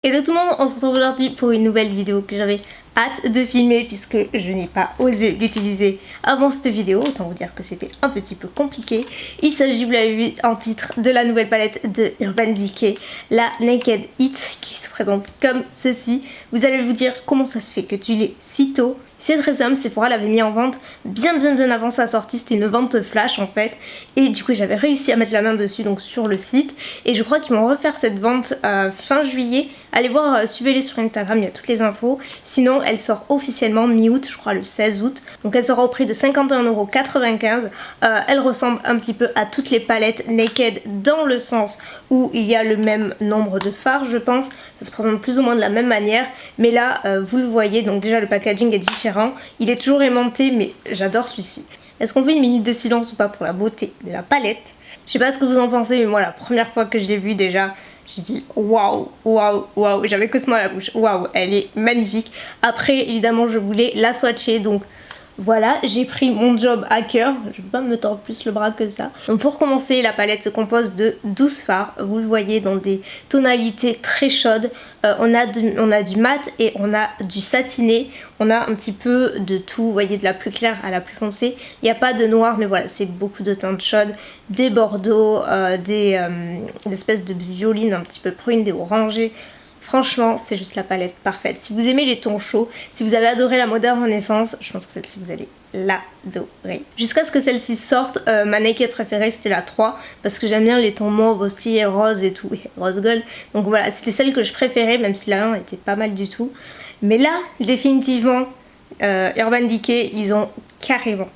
Hello tout le monde, on se retrouve aujourd'hui pour une nouvelle vidéo que j'avais hâte de filmer puisque je n'ai pas osé l'utiliser avant cette vidéo, autant vous dire que c'était un petit peu compliqué. Il s'agit, vous l'avez vu en titre, de la nouvelle palette de Urban Decay, la Naked It, qui se présente comme ceci. Vous allez vous dire comment ça se fait que tu l'aies si tôt. C'est très simple, Sephora l'avait mis en vente bien avant sa sortie, c'était une vente flash en fait, et du coup j'avais réussi à mettre la main dessus donc sur le site, et je crois qu'ils vont refaire cette vente fin juillet. Allez voir, suivez-les sur Instagram, il y a toutes les infos. Sinon elle sort officiellement mi-août, je crois le 16 août, donc elle sera au prix de 51,95 €. Elle ressemble un petit peu à toutes les palettes Naked dans le sens où il y a le même nombre de fards, je pense, ça se présente plus ou moins de la même manière, mais là vous le voyez, donc déjà le packaging est différent. Il est toujours aimanté, mais j'adore celui-ci. Est-ce qu'on fait une minute de silence ou pas pour la beauté de la palette? Je sais pas ce que vous en pensez, mais moi la première fois que je l'ai vue déjà, j'ai dit waouh, waouh, waouh, j'avais que ce mot à la bouche, waouh, elle est magnifique. Après évidemment je voulais la swatcher, donc voilà, j'ai pris mon job à cœur, je ne vais pas me tordre plus le bras que ça. Donc pour commencer, la palette se compose de 12 fards, vous le voyez, dans des tonalités très chaudes. On a du mat et on a du satiné, on a un petit peu de tout, vous voyez, de la plus claire à la plus foncée. Il n'y a pas de noir, mais voilà, c'est beaucoup de teintes chaudes, des bordeaux, des espèces de violines un petit peu prunes, des orangés. Franchement, c'est juste la palette parfaite. Si vous aimez les tons chauds, si vous avez adoré la Modern Renaissance, je pense que celle-ci vous allez l'adorer. Jusqu'à ce que celle-ci sorte, ma Naked préférée c'était la 3 parce que j'aime bien les tons mauve aussi, rose et tout, rose gold. Donc voilà, c'était celle que je préférais, même si la 1 était pas mal du tout. Mais là, définitivement, Urban Decay, ils ont carrément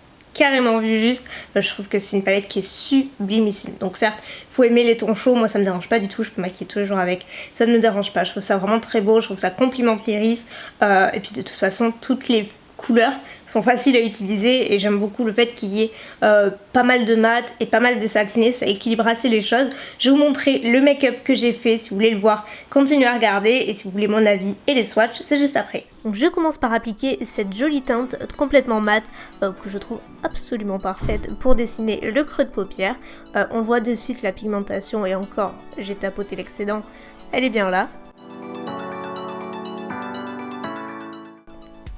vu juste. Je trouve que c'est une palette qui est sublimissime. Donc certes, il faut aimer les tons chauds, moi ça me dérange pas du tout, je peux maquiller tous les jours avec, ça ne me dérange pas, je trouve ça vraiment très beau, je trouve ça complimente l'iris, et puis de toute façon toutes les couleurs sont faciles à utiliser et j'aime beaucoup le fait qu'il y ait pas mal de mat et pas mal de satiné, ça équilibre assez les choses. Je vais vous montrer le make-up que j'ai fait, si vous voulez le voir, continuez à regarder, et si vous voulez mon avis et les swatchs, c'est juste après. Donc je commence par appliquer cette jolie teinte complètement mate que je trouve absolument parfaite pour dessiner le creux de paupière. On voit de suite la pigmentation et encore, j'ai tapoté l'excédent, elle est bien là.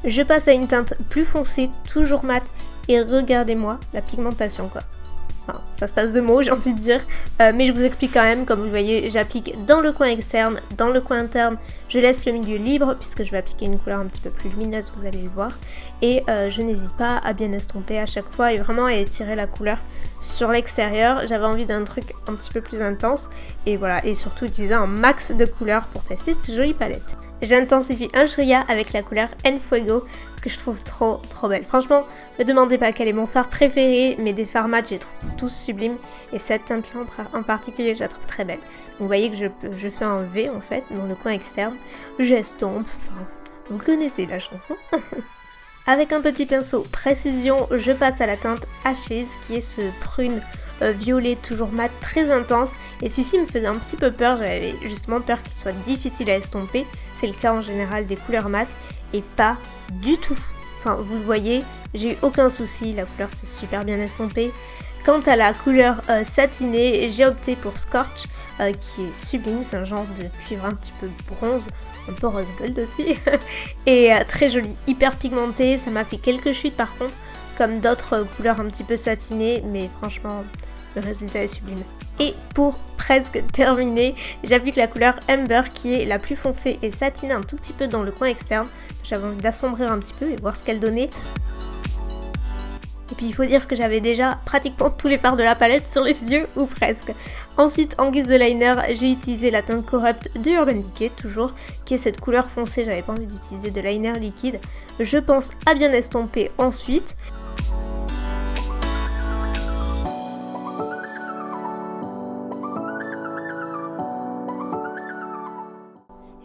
Je passe à une teinte plus foncée, toujours mate, et regardez-moi la pigmentation quoi. Enfin, ça se passe de mots, j'ai envie de dire, mais je vous explique quand même. Comme vous le voyez, j'applique dans le coin externe, dans le coin interne, je laisse le milieu libre puisque je vais appliquer une couleur un petit peu plus lumineuse, vous allez le voir, et je n'hésite pas à bien estomper à chaque fois et vraiment à étirer la couleur sur l'extérieur. J'avais envie d'un truc un petit peu plus intense et voilà, et surtout utiliser un max de couleurs pour tester cette jolie palette. J'intensifie un chouïa avec la couleur En Fuego que je trouve trop belle. Franchement, me demandez pas quel est mon fard préféré, mais des fards mat, je les trouve tous sublimes. Et cette teinte-là en particulier, je la trouve très belle. Donc vous voyez que je fais un V en fait dans le coin externe. J'estompe, enfin, vous connaissez la chanson. Avec un petit pinceau précision, je passe à la teinte Ashes qui est ce prune violet toujours mat très intense, et celui-ci me faisait un petit peu peur, j'avais justement peur qu'il soit difficile à estomper, c'est le cas en général des couleurs mat, et pas du tout. Enfin vous le voyez, j'ai eu aucun souci, la couleur s'est super bien estompée. Quant à la couleur satinée, j'ai opté pour Scorch qui est sublime, c'est un genre de cuivre un petit peu bronze, un peu rose gold aussi, et très joli, hyper pigmenté. Ça m'a fait quelques chutes par contre, comme d'autres couleurs un petit peu satinées, mais franchement le résultat est sublime. Et pour presque terminer, j'applique la couleur Amber qui est la plus foncée et satinée un tout petit peu dans le coin externe. J'avais envie d'assombrir un petit peu et voir ce qu'elle donnait. Et puis il faut dire que j'avais déjà pratiquement tous les fards de la palette sur les yeux, ou presque. Ensuite, en guise de liner, j'ai utilisé la teinte Corrupt de Urban Decay, toujours, qui est cette couleur foncée, j'avais pas envie d'utiliser de liner liquide. Je pense à bien estomper ensuite.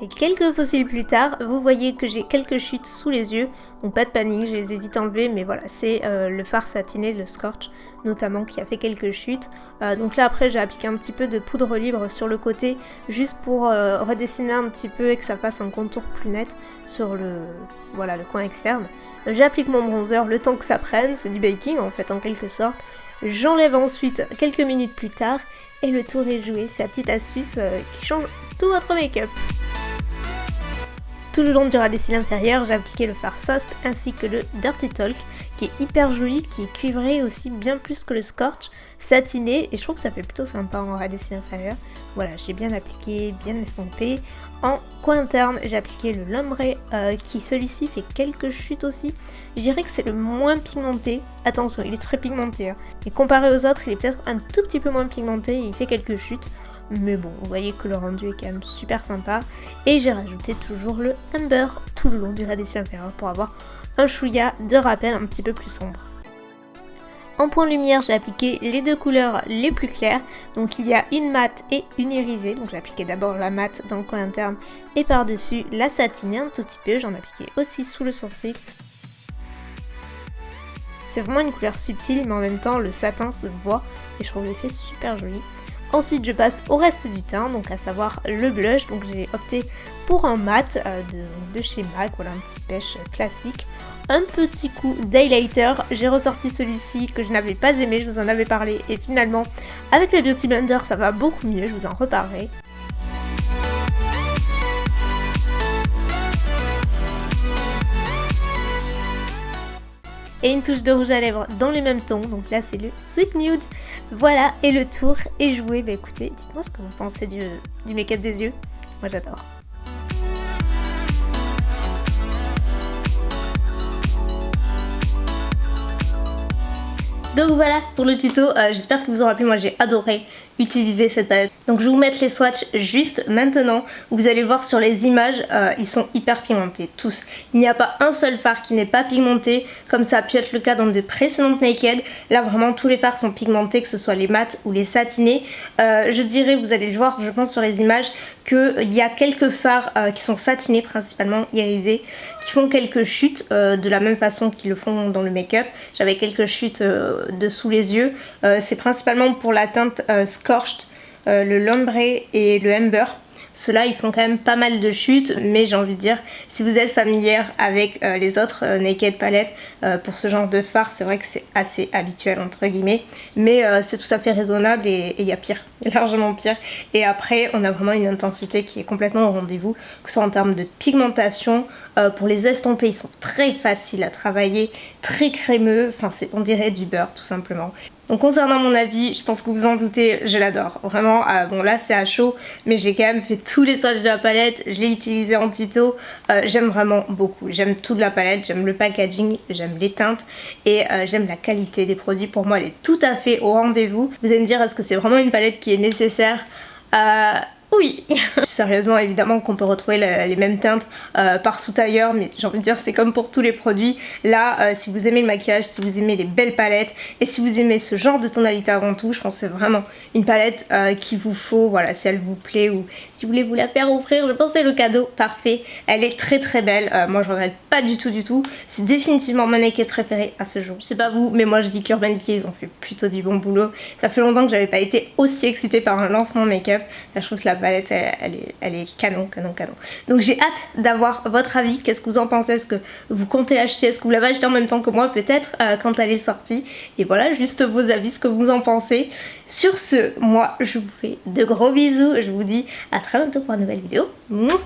Et quelques fossiles plus tard, vous voyez que j'ai quelques chutes sous les yeux, donc pas de panique, je les ai vite enlevées, mais voilà, c'est le fard satiné, le Scorch notamment, qui a fait quelques chutes. Donc là après j'ai appliqué un petit peu de poudre libre sur le côté, juste pour redessiner un petit peu et que ça fasse un contour plus net sur le coin externe. J'applique mon bronzer le temps que ça prenne, c'est du baking en fait en quelque sorte. J'enlève ensuite quelques minutes plus tard et le tour est joué, c'est la petite astuce qui change tout votre make-up. Tout le long du ras des cils inférieur, j'ai appliqué le fard Soft ainsi que le Dirty Talk qui est hyper joli, qui est cuivré aussi bien plus que le Scorch, satiné et je trouve que ça fait plutôt sympa en ras des cils inférieur. Voilà, j'ai bien appliqué, bien estompé. En coin interne, j'ai appliqué le L'Ombre qui celui-ci fait quelques chutes aussi. Je dirais que c'est le moins pigmenté. Attention, il est très pigmenté. Hein. Mais comparé aux autres, il est peut-être un tout petit peu moins pigmenté et il fait quelques chutes. Mais bon, vous voyez que le rendu est quand même super sympa. Et j'ai rajouté toujours le Amber tout le long du ras des cils inférieur pour avoir un chouïa de rappel un petit peu plus sombre. En point lumière, j'ai appliqué les deux couleurs les plus claires. Donc il y a une mate et une irisée. Donc j'ai appliqué d'abord la mate dans le coin interne et par-dessus la satinée un tout petit peu. J'en ai appliqué aussi sous le sourcil. C'est vraiment une couleur subtile mais en même temps le satin se voit et je trouve l'effet super joli. Ensuite je passe au reste du teint, donc à savoir le blush, donc j'ai opté pour un mat de chez MAC, voilà un petit pêche classique. Un petit coup d'highlighter, j'ai ressorti celui-ci que je n'avais pas aimé, je vous en avais parlé et finalement avec la Beauty Blender ça va beaucoup mieux, je vous en reparlerai. Et une touche de rouge à lèvres dans le même ton, donc là c'est le Sweet Nude. Voilà, et le tour est joué. Bah écoutez, dites-moi ce que vous pensez du make-up des yeux. Moi j'adore. Donc voilà pour le tuto, j'espère que vous aura plu, moi j'ai adoré utiliser cette palette. Donc je vais vous mettre les swatchs juste maintenant. Vous allez voir sur les images, ils sont hyper pigmentés, tous. Il n'y a pas un seul fard qui n'est pas pigmenté, comme ça a pu être le cas dans de précédentes Naked. Là vraiment tous les fards sont pigmentés, que ce soit les mats ou les satinés. Je dirais, vous allez le voir je pense sur les images, qu'il y a quelques fards qui sont satinés, principalement irisés, qui font quelques chutes de la même façon qu'ils le font dans le make-up. J'avais quelques chutes dessous les yeux. C'est principalement pour la teinte Scorched, le L'Ombre et le Amber. Ceux-là ils font quand même pas mal de chutes, mais j'ai envie de dire, si vous êtes familière avec les autres Naked palettes, pour ce genre de fard, c'est vrai que c'est assez habituel entre guillemets, mais c'est tout à fait raisonnable et il y a pire, largement pire. Et après on a vraiment une intensité qui est complètement au rendez-vous, que ce soit en termes de pigmentation. Pour les estompés ils sont très faciles à travailler, très crémeux, enfin on dirait du beurre tout simplement. Donc concernant mon avis, je pense que vous en doutez, je l'adore. Vraiment, bon là c'est à chaud, mais j'ai quand même fait tous les swatchs de la palette, je l'ai utilisé en tuto. J'aime vraiment beaucoup, j'aime toute la palette, j'aime le packaging, j'aime les teintes et j'aime la qualité des produits. Pour moi elle est tout à fait au rendez-vous. Vous allez me dire, est-ce que c'est vraiment une palette qui est nécessaire? Oui, sérieusement évidemment qu'on peut retrouver les mêmes teintes partout ailleurs, mais j'ai envie de dire c'est comme pour tous les produits. Là si vous aimez le maquillage, si vous aimez les belles palettes et si vous aimez ce genre de tonalité avant tout, je pense que c'est vraiment une palette qu'il vous faut, voilà, si elle vous plaît ou si vous voulez vous la faire offrir, je pense que c'est le cadeau parfait. Elle est très très belle, moi je regrette pas du tout, c'est définitivement ma Naked préférée à ce jour. Je sais pas vous, mais moi je dis qu'Urban Decay ils ont fait plutôt du bon boulot. Ça fait longtemps que j'avais pas été aussi excitée par un lancement make-up. Là je trouve que la palette elle est canon. Donc j'ai hâte d'avoir votre avis, qu'est-ce que vous en pensez, est-ce que vous comptez l'acheter, est-ce que vous l'avez acheté en même temps que moi peut-être quand elle est sortie, et voilà juste vos avis, ce que vous en pensez. Sur ce, moi je vous fais de gros bisous, je vous dis à très bientôt pour une nouvelle vidéo. Mouah.